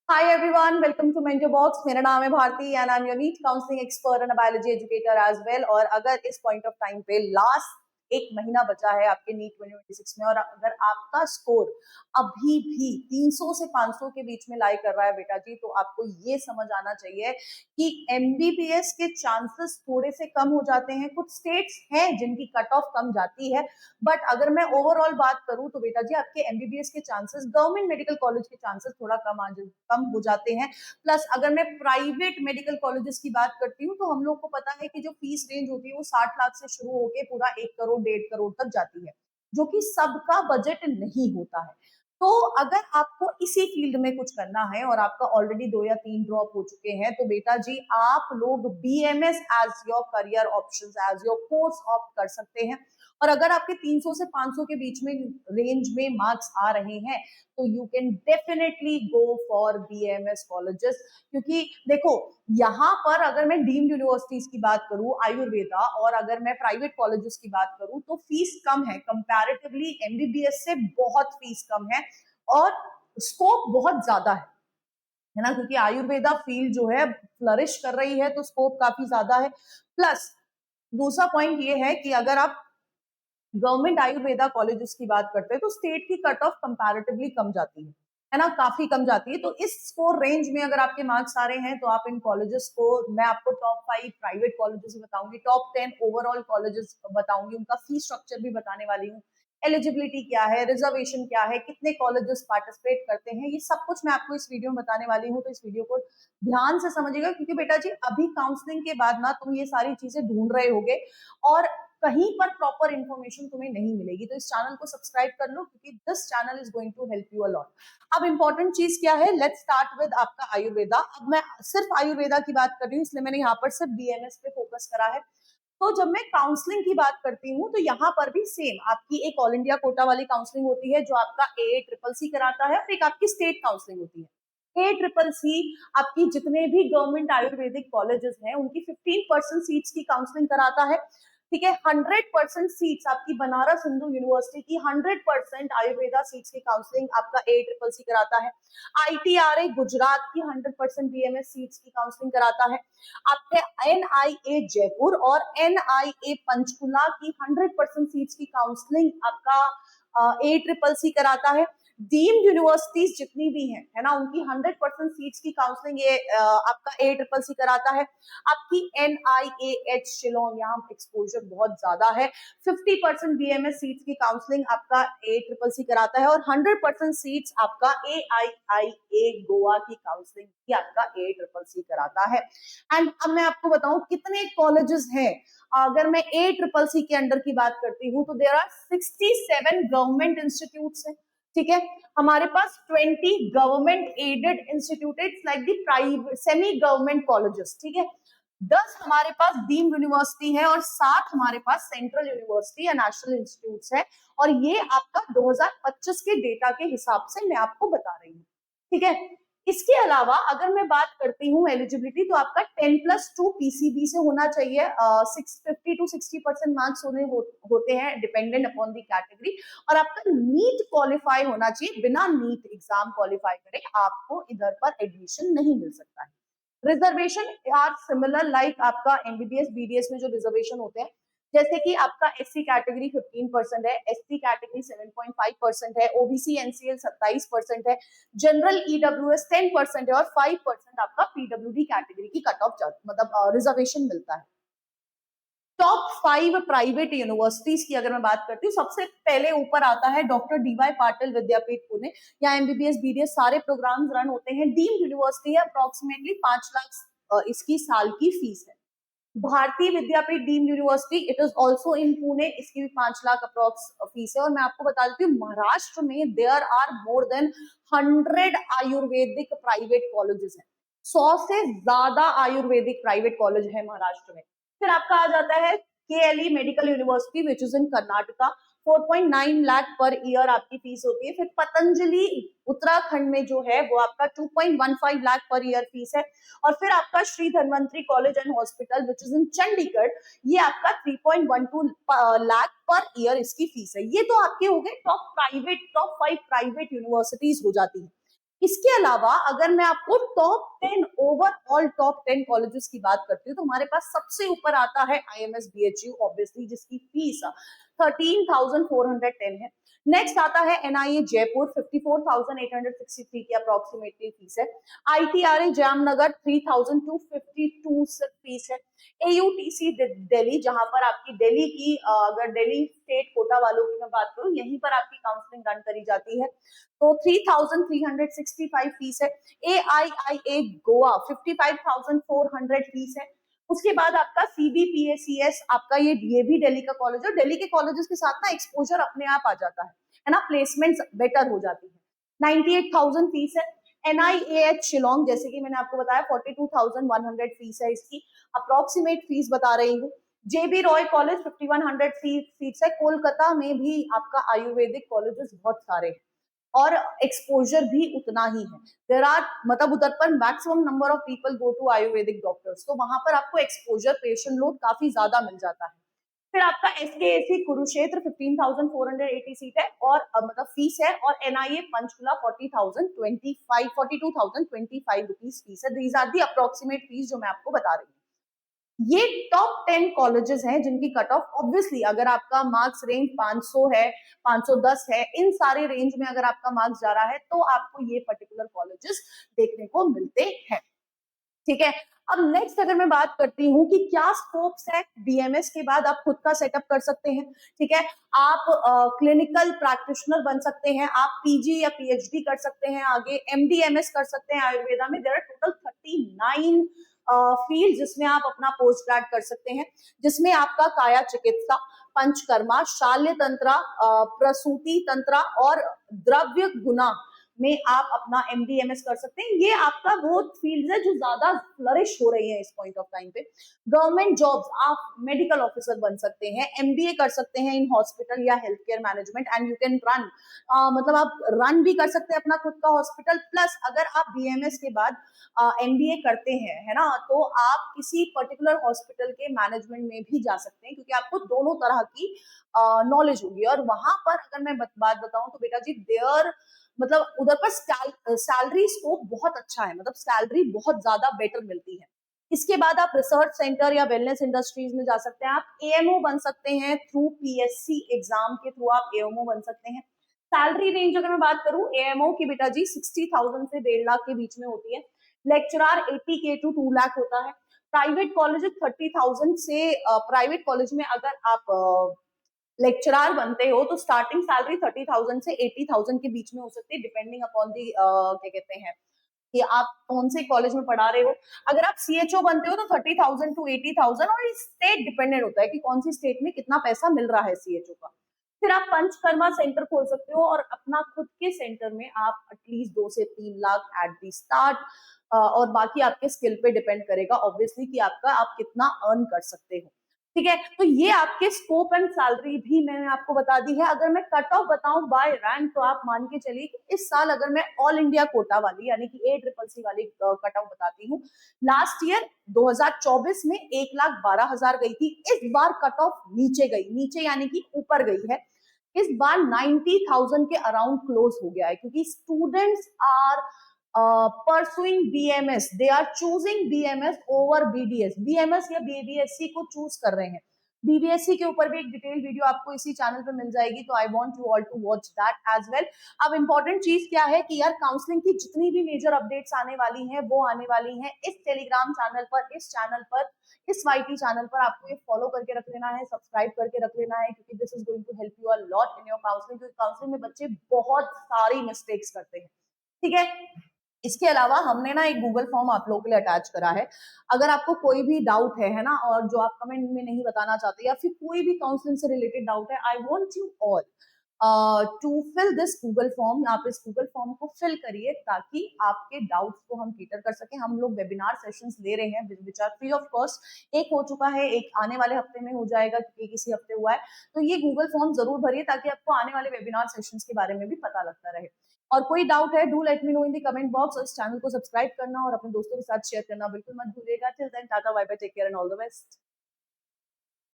Hi everyone, welcome to Mentor Box. मेरा नाम है Bharti and I'm your NEET counseling expert and a biology educator as well. और अगर इस point of time पे लास्ट एक महीना बचा है आपके नीट 2026 में और अगर आपका स्कोर अभी भी 300 से 500 के बीच में लाई कर रहा है बेटा जी, तो आपको ये समझ आना चाहिए कि एमबीबीएस के चांसेस थोड़े से कम हो जाते हैं। कुछ स्टेट्स हैं जिनकी कट ऑफ कम जाती है, बट अगर मैं ओवरऑल बात करूं तो बेटा जी आपके एमबीबीएस के चांसेस गवर्नमेंट मेडिकल कॉलेज के चांसेस थोड़ा कम हो जाते हैं। प्लस अगर मैं प्राइवेट मेडिकल कॉलेजेस की बात करती हूँ तो हम लोग को पता है कि जो फीस रेंज होती है वो 60 लाख से शुरू होकर पूरा 1 करोड़ 1.5 करोड़ तक जाती है, जो कि सबका बजट नहीं होता है। तो अगर आपको इसी फील्ड में कुछ करना है और आपका ऑलरेडी 2 या 3 ड्रॉप हो चुके हैं तो बेटा जी आप लोग BMS as your career options, as your course opt कर सकते हैं। और अगर आपके 300 से 500 के बीच में रेंज में मार्क्स आ रहे हैं तो you can definitely go for BMS colleges. क्योंकि देखो यहाँ पर अगर मैं डीम्ड यूनिवर्सिटीज की बात करूं आयुर्वेदा, और अगर मैं प्राइवेट कॉलेजेस की बात करूं तो फीस कम है कंपैरेटिवली, एमबीबीएस से बहुत फीस कम है और स्कोप बहुत ज्यादा है ना, क्योंकि आयुर्वेदा फील्ड जो है फ्लरिश कर रही है तो स्कोप काफी ज्यादा है। प्लस दूसरा पॉइंट ये है कि अगर आप गवर्नमेंट आयुर्वेदा कॉलेजेस की बात करते हैं तो स्टेट की कट ऑफ कंपैरेटिवली कम जाती है ना, काफी कम जाती है। तो इस स्कोर रेंज में अगर आपके मार्क्स आ रहे हैं तो आप इन कॉलेजेस को, मैं आपको टॉप 5 प्राइवेट कॉलेजेस बताऊंगी, टॉप 10 ओवरऑल कॉलेजेस बताऊंगी, उनका फी स्ट्रक्चर भी बताने वाली हूँ, एलिजिबिलिटी क्या है, रिजर्वेशन क्या है, कितने कॉलेजेस पार्टिसिपेट करते हैं, ये सब कुछ मैं आपको इस वीडियो में बताने वाली हूँ। तो इस वीडियो को ध्यान से समझिएगा क्योंकि बेटा जी अभी काउंसलिंग के बाद ना तुम ये सारी चीजें ढूंढ रहे होगे और कहीं पर प्रॉपर इंफॉर्मेशन तुम्हें नहीं मिलेगी। तो इस चैनल को सब्सक्राइब कर लो क्योंकि this channel is going to help you a lot. अब इंपॉर्टेंट चीज क्या है, लेट्स स्टार्ट विद आपका आयुर्वेदा। अब मैं सिर्फ आयुर्वेदा की बात कर रही हूँ इसलिए मैंने यहाँ पर सिर्फ बीएमएस पे फोकस करा है। तो जब मैं काउंसलिंग की बात करती हूँ तो यहाँ पर भी सेम आपकी एक ऑल इंडिया कोटा वाली काउंसलिंग होती है जो आपका ए ट्रिपल सी कराता है, और एक आपकी स्टेट काउंसलिंग होती है। ए ट्रिपल सी आपकी जितने भी गवर्नमेंट आयुर्वेदिक कॉलेजेस हैं उनकी 15% सीट्स की काउंसलिंग कराता है। ठीक है, 100% सीट्स आपकी बनारस हिंदू यूनिवर्सिटी की 100% आयुर्वेदा सीट्स की काउंसलिंग आपका ए ट्रिपल सी कराता है। आईटीआरए गुजरात की 100% बीएमएस सीट्स की काउंसलिंग कराता है। आपके एनआईए जयपुर और एनआईए पंचकुला की 100% सीट्स की काउंसलिंग आपका ए ट्रिपल सी कराता है। डीम्ड यूनिवर्सिटीज जितनी भी हैं है ना, उनकी 100% सीट्स की काउंसलिंग ये आपका ए ट्रिपल सी कराता है। आपकी एनआईएएच शिलोंग, यहाँ एक्सपोजर बहुत ज्यादा है, 50% बीएमएस सीट्स की काउंसलिंग आपका ए ट्रिपल सी कराता है और 100% सीट्स आपका एआईआईए गोवा की काउंसलिंग भी आपका ए ट्रिपल सी कराता है। एंड अब मैं आपको बताऊं कितने कॉलेजेस हैं। अगर मैं ए ट्रिपल सी के अंडर की बात करती हूँ तो देयर आर 67 गवर्नमेंट इंस्टीट्यूट्स हैं। ठीक है, हमारे पास 20 government aided instituted like the private semi government colleges. ठीक है, 10 हमारे पास डीम्ड यूनिवर्सिटी है और 7 हमारे पास सेंट्रल यूनिवर्सिटी या नेशनल इंस्टीट्यूट्स है। और ये आपका 2025 के डेटा के हिसाब से मैं आपको बता रही हूँ। ठीक है, इसके अलावा अगर मैं बात करती हूँ एलिजिबिलिटी तो आपका 10+2 पीसीबी से होना चाहिए। 50 to 60% मार्क्स होते हैं डिपेंडेंट अपॉन दी कैटेगरी। और आपका नीट क्वालिफाई होना चाहिए, बिना नीट एग्जाम क्वालिफाई करे आपको इधर पर एडमिशन नहीं मिल सकता है। रिजर्वेशन आर सिमिलर लाइक आपका एमबीबीएस बीडीएस में जो रिजर्वेशन होते हैं, जैसे कि आपका एससी कैटेगरी 15% है, एसटी कैटेगरी 7.5% है, ओबीसी एनसीएल 27% है, जनरल ईडब्ल्यूएस 10% है और 5% आपका पीडब्ल्यूडी कैटेगरी की कट ऑफ मतलब रिजर्वेशन मिलता है। टॉप 5 प्राइवेट यूनिवर्सिटीज की अगर मैं बात करती हूँ, सबसे पहले ऊपर आता है डॉक्टर डीवाई पाटिल विद्यापीठ पुणे, या एमबीबीएस बीडीएस सारे प्रोग्राम्स रन होते हैं। डीम्ड यूनिवर्सिटी है, अप्रोक्सीमेटली 5 लाख इसकी साल की फीस है। Bharati Vidyapeeth deemed university, it is also in Pune, इसकी भी 5 लाख अप्रोक्स फीस है। और मैं आपको बता देती हूँ महाराष्ट्र में there are more than 100 Ayurvedic private colleges हैं। 100 से ज्यादा आयुर्वेदिक प्राइवेट कॉलेज है महाराष्ट्र में। फिर आपका आ जाता है KLE medical university which is in Karnataka, 4.9 lakh per year आपकी फीस होती है। फिर पतंजलि उत्तराखंड में जो है वो आपका 2.15 लाख पर ईयर फीस है। और फिर आपका Shri Dhanvantari college and hospital which is in Chandigarh, ये आपका 3.12 लाख पर ईयर इसकी फीस है। ये तो आपके हो गए टॉप 5 प्राइवेट यूनिवर्सिटीज हो जाती है। इसके अलावा अगर मैं आपको टॉप 10 ओवरऑल टॉप 10 कॉलेजेस की बात करती हूँ तो हमारे पास सबसे ऊपर आता है IMS BHU ऑब्वियसली, जिसकी फीस 13,410 है। नेक्स्ट आता है NIA जयपुर, 54,863 की अप्रोक्सीमेटली फीस है। ITRA जामनगर 3,252 फीस है। AUTC दिल्ली, जहां पर आपकी दिल्ली की अगर दिल्ली स्टेट कोटा वालों की मैं बात करूं, यहीं पर आपकी काउंसलिंग रन करी जाती है, तो 3,365 फीस है। AIIA गोवा 55,400 फीस है। उसके बाद आपका CBPACS, आपका ये भी दिल्ली का कॉलेज है। दिल्ली के कॉलेजेस के साथ ना एक्सपोजर अपने आप आ जाता है ना, प्लेसमेंट बेटर हो जाती है। 98,000 फीस है। NIAH शिलोंग, जैसे कि मैंने आपको बताया, 42,100 फीस है इसकी, अप्रोक्सीमेट फीस बता रही हूँ। JB रॉय कॉलेज 5100 फीस है। कोलकाता में भी आपका आयुर्वेदिक कॉलेजेस बहुत सारे हैं और एक्सपोजर भी उतना ही है। देर आर मतलब उधर पर maximum number of people go to Ayurvedic doctors, तो वहां पर आपको एक्सपोजर, पेशेंट लोड काफी ज्यादा मिल जाता है। फिर आपका SKAC कुरुक्षेत्र 15,480 सीट है और मतलब फीस है, और NIA पंचकुला 42,025 रुपीज फीस है। These are the approximate fees जो मैं आपको बता रही हूँ। ये टॉप 10 कॉलेजेस हैं जिनकी कट ऑफ, ऑब्वियसली अगर आपका मार्क्स रेंज 500 है, 510 है, इन सारे रेंज में अगर आपका मार्क्स जा रहा है तो आपको ये पर्टिकुलर कॉलेजेस देखने को मिलते हैं। ठीक है, अब नेक्स्ट अगर मैं बात करती हूँ कि क्या स्कोप्स है, BMS के बाद आप खुद का सेटअप कर सकते हैं। ठीक है, आप क्लिनिकल प्रैक्टिशनर बन सकते हैं, आप PG या PhD कर सकते हैं, आगे MD MS कर सकते हैं आयुर्वेदा में। देयर आर टोटल 39 फील्ड जिसमें आप अपना पोस्ट ग्रेड कर सकते हैं, जिसमें आपका काया चिकित्सा, पंचकर्मा, शाल्य तंत्रा, प्रसूति तंत्रा और द्रव्य गुना में आप अपना MD MS कर सकते हैं। ये आपका वो फील्ड है जो ज्यादा फ्लरिश हो रही है इस पॉइंट ऑफ टाइम पे। गवर्नमेंट जॉब्स, आप मेडिकल ऑफिसर बन सकते हैं, MBA कर सकते हैं इन हॉस्पिटल या health care management, and you can run, मतलब आप रन भी कर सकते हैं अपना खुद का हॉस्पिटल। प्लस अगर आप BMS के बाद MBA करते हैं, है ना, तो आप किसी पर्टिकुलर हॉस्पिटल के मैनेजमेंट में भी जा सकते हैं, क्योंकि आपको दोनों तरह की नॉलेज होगी। और वहां पर अगर मैं बात बताऊं तो बेटा जी, देयर मतलब उधर पर सैलरी स्कोप बहुत अच्छा है, मतलब सैलरी बहुत ज्यादा बेटर मिलती है। इसके बाद आप रिसर्च सेंटर या वेलनेस इंडस्ट्रीज में जा सकते हैं। आप AMO बन सकते हैं थ्रू PSC एग्जाम के थ्रू, आप AMO बन सकते हैं। सैलरी रेंज अगर मैं बात करूं AMO की बेटा जी, 60,000 से 1.5 लाख के बीच में होती है। लेक्चरार 80K to 2 लाख होता है। प्राइवेट कॉलेज 30,000 से, प्राइवेट कॉलेज में अगर आप लेक्चरार बनते हो तो स्टार्टिंग सैलरी 30,000 से 80,000 के बीच में हो सकती है, डिपेंडिंग अपॉन दी क्या कहते हैं कि आप कौन से कॉलेज में पढ़ा रहे हो। अगर आप CHO बनते हो तो 30,000 to 80,000, और स्टेट डिपेंडेंट होता है कि कौन सी स्टेट में कितना पैसा मिल रहा है CHO का। फिर आप पंचकर्मा सेंटर खोल सकते हो और अपना खुद के सेंटर में आप एटलीस्ट 2 से 3 लाख एट दी स्टार्ट, और बाकी आपके स्किल पे डिपेंड करेगा ऑब्वियसली कि आपका आप कितना अर्न कर सकते हो। ठीक है, तो ये आपके स्कोप एंड सैलरी भी मैंने आपको बता दी है। अगर मैं कट ऑफ बताऊं बाय रैंक, तो आप मान के चलिए कि इस साल अगर मैं ऑल इंडिया कोटा वाली यानी कि ACCC वाली कट ऑफ बताती हूँ, लास्ट ईयर 2024 में 1,12,000 गई थी। इस बार कट ऑफ नीचे गई, नीचे यानी कि ऊपर गई है। इस बार 90,000 के अराउंड क्लोज हो गया है, क्योंकि students are pursuing BMS, they are choosing BMS over BDS, BMS या BBSC को चूज कर रहे हैं। BBSC के ऊपर भी एक डिटेल वीडियो आपको इसी चैनल पे मिल जाएगी, तो I want you all to watch that as well. अब इंपॉर्टेंट चीज क्या है कि यार, काउंसलिंग की जितनी भी मेजर अपडेट्स आने वाली हैं वो आने वाली हैं इस टेलीग्राम चैनल पर, इस चैनल पर, इस YT चैनल पर। आपको ये फॉलो करके रख लेना है, सब्सक्राइब करके रख लेना है, क्योंकि this is going to help you a lot in your counselling, क्योंकि काउंसलिंग में बच्चे बहुत सारी मिस्टेक्स करते हैं। ठीक है, इसके अलावा हमने ना एक गूगल फॉर्म आप लोगों के लिए अटैच करा है। अगर आपको कोई भी डाउट है ना, और जो आप कमेंट में नहीं बताना चाहते, या फिर कोई भी काउंसलिंग से रिलेटेड डाउट है, I want you all to fill this Google form. आप इस गूगल फॉर्म को फिल करिए ताकि आपके डाउट्स को हम क्लियर कर सकें। हम लोग वेबिनार सेशंस ले रहे हैं which are free of cost. एक हो चुका है, एक आने वाले हफ्ते में हो जाएगा, क्योंकि किसी हफ्ते हुआ है। तो ये गूगल फॉर्म जरूर भरिए ताकि आपको आने वाले वेबिनार सेशंस के बारे में भी पता लगता रहे। और कोई डाउट है, do let me know in the comment box, और इस चैनल को सब्सक्राइब करना और अपने दोस्तों के साथ शेयर करना बिल्कुल मत भूलिएगा। Till then, tata bye bye, take care and all the best.